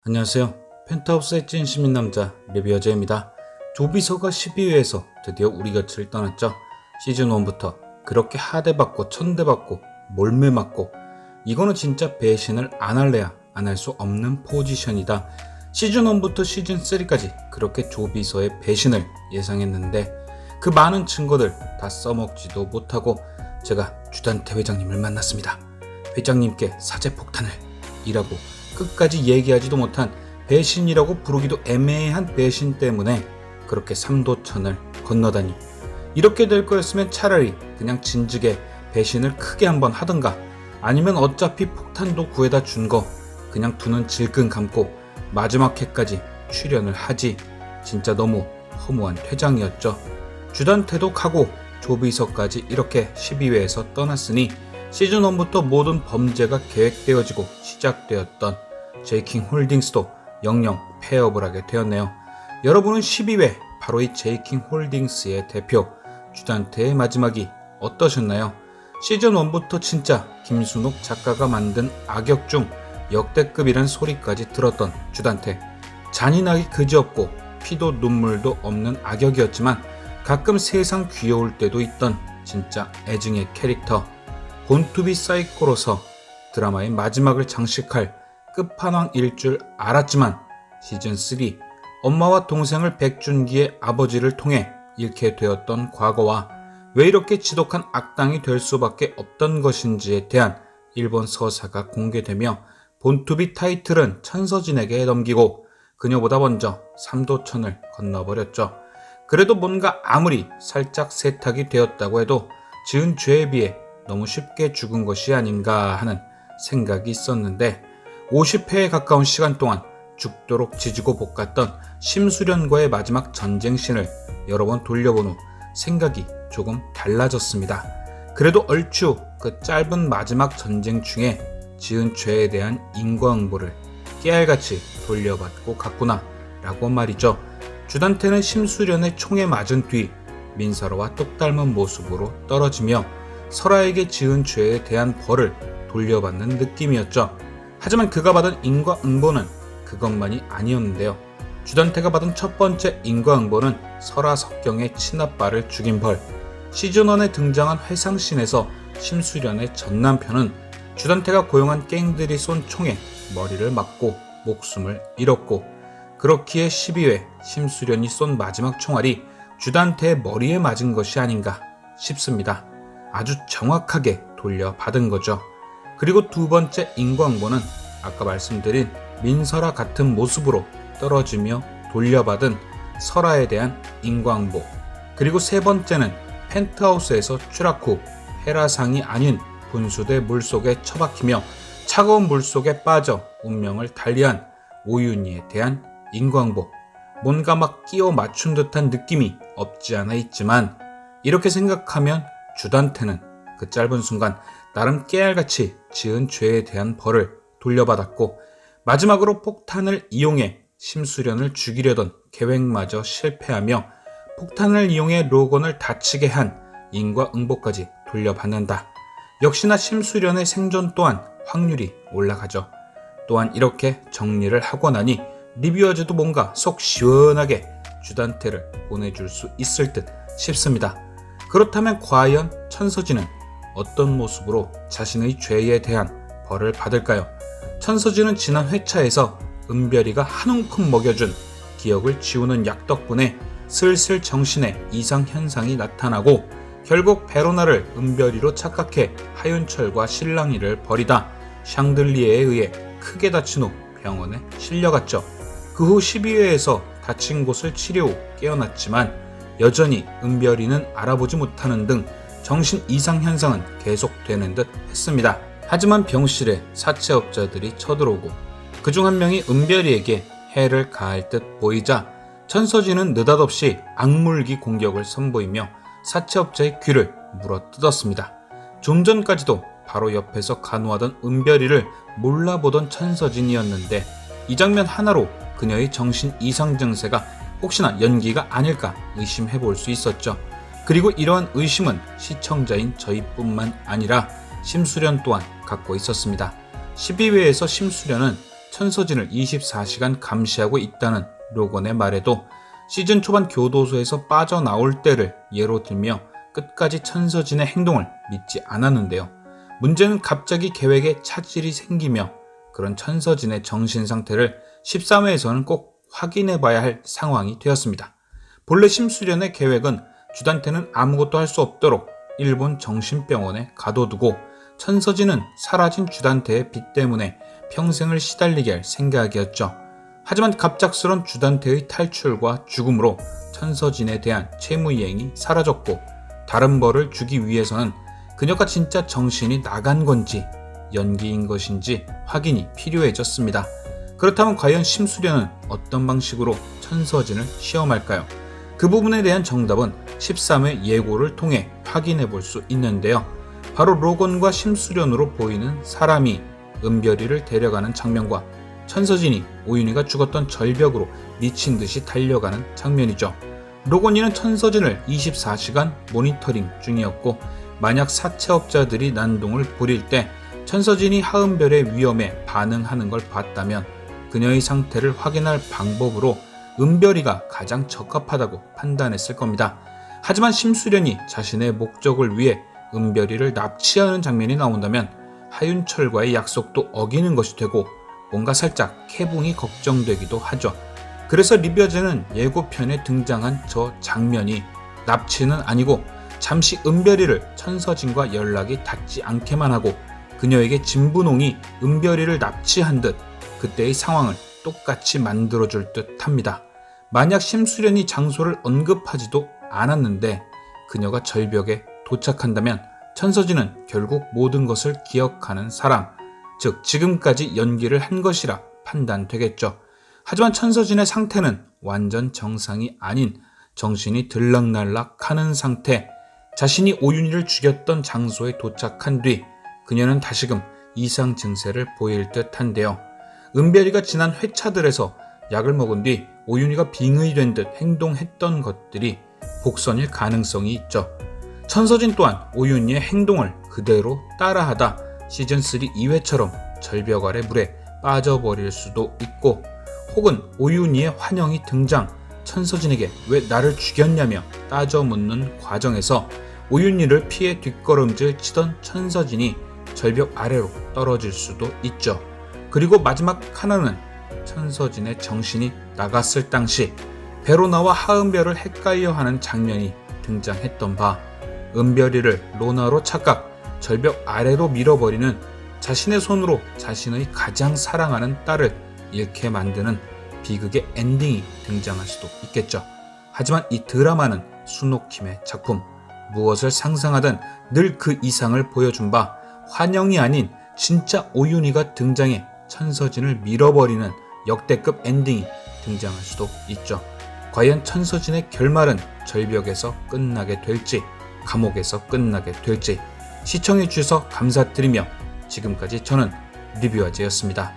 안녕하세요. 펜트하우스의 찐 시민남자 리뷰어제입니다. 조비서가 12회에서 드디어 우리 곁을 떠났죠. 시즌1부터 그렇게 하대받고 천대받고 몰매맞고 이거는 진짜 배신을 안 할래야 안 할 수 없는 포지션이다. 시즌1부터 시즌3까지 그렇게 조비서의 배신을 예상했는데 그 많은 증거들 다 써먹지도 못하고 제가 주단태 회장님을 만났습니다. 회장님께 사제폭탄을 이라고 끝까지 얘기하지도 못한 배신이라고 부르기도 애매한 배신 때문에 그렇게 삼도천을 건너다니, 이렇게 될 거였으면 차라리 그냥 진즉에 배신을 크게 한번 하든가, 아니면 어차피 폭탄도 구해다 준 거 그냥 두 눈 질끈 감고 마지막 회까지 출연을 하지. 진짜 너무 허무한 퇴장이었죠. 주단태도 가고 조비서까지 이렇게 12회에서 떠났으니 시즌1부터 모든 범죄가 계획되어지고 시작되었던 제이킹 홀딩스도 영영 폐업을 하게 되었네요. 여러분은 12회 바로 이 제이킹 홀딩스의 대표 주단태의 마지막이 어떠셨나요? 시즌1부터 진짜 김순옥 작가가 만든 악역 중 역대급이란 소리까지 들었던 주단태. 잔인하기 그지없고 피도 눈물도 없는 악역이었지만 가끔 세상 귀여울 때도 있던 진짜 애증의 캐릭터. 본투비 사이코로서 드라마의 마지막을 장식할 끝판왕일 줄 알았지만 시즌3 엄마와 동생을 백준기의 아버지를 통해 잃게 되었던 과거와 왜 이렇게 지독한 악당이 될 수밖에 없던 것인지에 대한 일본 서사가 공개되며 본투비 타이틀은 천서진에게 넘기고 그녀보다 먼저 삼도천을 건너버렸죠. 그래도 뭔가 아무리 살짝 세탁이 되었다고 해도 지은 죄에 비해 너무 쉽게 죽은 것이 아닌가 하는 생각이 있었는데 50회에 가까운 시간 동안 죽도록 지지고 볶았던 심수련과의 마지막 전쟁신을 여러 번 돌려본 후 생각이 조금 달라졌습니다. 그래도 얼추 그 짧은 마지막 전쟁 중에 지은 죄에 대한 인과응보를 깨알같이 돌려받고 갔구나 라고 말이죠. 주단태는 심수련의 총에 맞은 뒤 민설아와 똑 닮은 모습으로 떨어지며 설아에게 지은 죄에 대한 벌을 돌려받는 느낌이었죠. 하지만 그가 받은 인과응보는 그것만이 아니었는데요. 주단태가 받은 첫 번째 인과응보는 설아 석경의 친아빠를 죽인 벌. 시즌1에 등장한 회상신에서 심수련의 전남편은 주단태가 고용한 갱들이 쏜 총에 머리를 맞고 목숨을 잃었고, 그렇기에 12회 심수련이 쏜 마지막 총알이 주단태의 머리에 맞은 것이 아닌가 싶습니다. 아주 정확하게 돌려받은 거죠. 그리고 두 번째 인과응보는 아까 말씀드린 민설아 같은 모습으로 떨어지며 돌려받은 설아에 대한 인과응보. 그리고 세 번째는 펜트하우스에서 추락 후 헤라상이 아닌 분수대 물속에 처박히며 차가운 물속에 빠져 운명을 달리한 오윤희에 대한 인과응보. 뭔가 막 끼워 맞춘 듯한 느낌이 없지 않아 있지만, 이렇게 생각하면 주단태는 그 짧은 순간 나름 깨알같이 지은 죄에 대한 벌을 돌려받았고, 마지막으로 폭탄을 이용해 심수련을 죽이려던 계획마저 실패하며 폭탄을 이용해 로건을 다치게 한 인과응보까지 돌려받는다. 역시나 심수련의 생존 또한 확률이 올라가죠. 또한 이렇게 정리를 하고 나니 리뷰어즈도 뭔가 속 시원하게 주단태를 보내줄 수 있을 듯 싶습니다. 그렇다면 과연 천서진은 어떤 모습으로 자신의 죄에 대한 벌을 받을까요? 천서진은 지난 회차에서 은별이가 한 움큼 먹여준 기억을 지우는 약 덕분에 슬슬 정신에 이상 현상이 나타나고 결국 베로나를 은별이로 착각해 하윤철과 실랑이를 벌이다 샹들리에에 의해 크게 다친 후 병원에 실려갔죠. 그 후 12회에서 다친 곳을 치료 후 깨어났지만 여전히 은별이는 알아보지 못하는 등 정신 이상 현상은 계속되는 듯 했습니다. 하지만 병실에 사채업자들이 쳐들어오고 그중 한 명이 은별이에게 해를 가할 듯 보이자 천서진은 느닷없이 악물기 공격을 선보이며 사채업자의 귀를 물어뜯었습니다. 좀 전까지도 바로 옆에서 간호하던 은별이를 몰라보던 천서진이었는데 이 장면 하나로 그녀의 정신 이상 증세가 혹시나 연기가 아닐까 의심해볼 수 있었죠. 그리고 이러한 의심은 시청자인 저희뿐만 아니라 심수련 또한 갖고 있었습니다. 12회에서 심수련은 천서진을 24시간 감시하고 있다는 로건의 말에도 시즌 초반 교도소에서 빠져나올 때를 예로 들며 끝까지 천서진의 행동을 믿지 않았는데요. 문제는 갑자기 계획에 차질이 생기며 그런 천서진의 정신 상태를 13회에서는 꼭 확인해봐야 할 상황이 되었습니다. 본래 심수련의 계획은 주단태는 아무것도 할 수 없도록 일본 정신병원에 가둬두고 천서진은 사라진 주단태의 빚 때문에 평생을 시달리게 할 생각이었죠. 하지만 갑작스런 주단태의 탈출과 죽음으로 천서진에 대한 채무이행이 사라졌고 다른 벌을 주기 위해서는 그녀가 진짜 정신이 나간 건지 연기인 것인지 확인이 필요해졌습니다. 그렇다면 과연 심수련은 어떤 방식으로 천서진을 시험할까요? 그 부분에 대한 정답은 13회 예고를 통해 확인해 볼 수 있는데요. 바로 로건과 심수련으로 보이는 사람이 은별이를 데려가는 장면과 천서진이 오윤희가 죽었던 절벽으로 미친 듯이 달려가는 장면이죠. 로건이는 천서진을 24시간 모니터링 중이었고 만약 사채업자들이 난동을 부릴 때 천서진이 하은별의 위험에 반응하는 걸 봤다면 그녀의 상태를 확인할 방법으로 은별이가 가장 적합하다고 판단했을 겁니다. 하지만 심수련이 자신의 목적을 위해 은별이를 납치하는 장면이 나온다면 하윤철과의 약속도 어기는 것이 되고 뭔가 살짝 캐붕이 걱정되기도 하죠. 그래서 리뷰어제는 예고편에 등장한 저 장면이 납치는 아니고 잠시 은별이를 천서진과 연락이 닿지 않게만 하고 그녀에게 진분홍이 은별이를 납치한 듯 그때의 상황을 똑같이 만들어줄 듯 합니다. 만약 심수련이 장소를 언급하지도 않았는데 그녀가 절벽에 도착한다면 천서진은 결국 모든 것을 기억하는 사람, 즉 지금까지 연기를 한 것이라 판단되겠죠. 하지만 천서진의 상태는 완전 정상이 아닌 정신이 들락날락하는 상태, 자신이 오윤희를 죽였던 장소에 도착한 뒤 그녀는 다시금 이상 증세를 보일 듯한데요. 은별이가 지난 회차들에서 약을 먹은 뒤 오윤희가 빙의된 듯 행동했던 것들이 복선일 가능성이 있죠. 천서진 또한 오윤희의 행동을 그대로 따라하다 시즌3 2회처럼 절벽 아래 물에 빠져버릴 수도 있고 혹은 오윤희의 환영이 등장, 천서진에게 왜 나를 죽였냐며 따져 묻는 과정에서 오윤희를 피해 뒷걸음질 치던 천서진이 절벽 아래로 떨어질 수도 있죠. 그리고 마지막 하나는 천서진의 정신이 나갔을 당시 베로나와 하은별을 헷갈려하는 장면이 등장했던 바 은별이를 로나로 착각, 절벽 아래로 밀어버리는 자신의 손으로 자신의 가장 사랑하는 딸을 잃게 만드는 비극의 엔딩이 등장할 수도 있겠죠. 하지만 이 드라마는 수노킴의 작품, 무엇을 상상하든 늘 그 이상을 보여준 바 환영이 아닌 진짜 오윤희가 등장해 천서진을 밀어버리는 역대급 엔딩이 등장할 수도 있죠. 과연 천서진의 결말은 절벽에서 끝나게 될지 감옥에서 끝나게 될지 시청해주셔서 감사드리며 지금까지 저는 리뷰아제였습니다.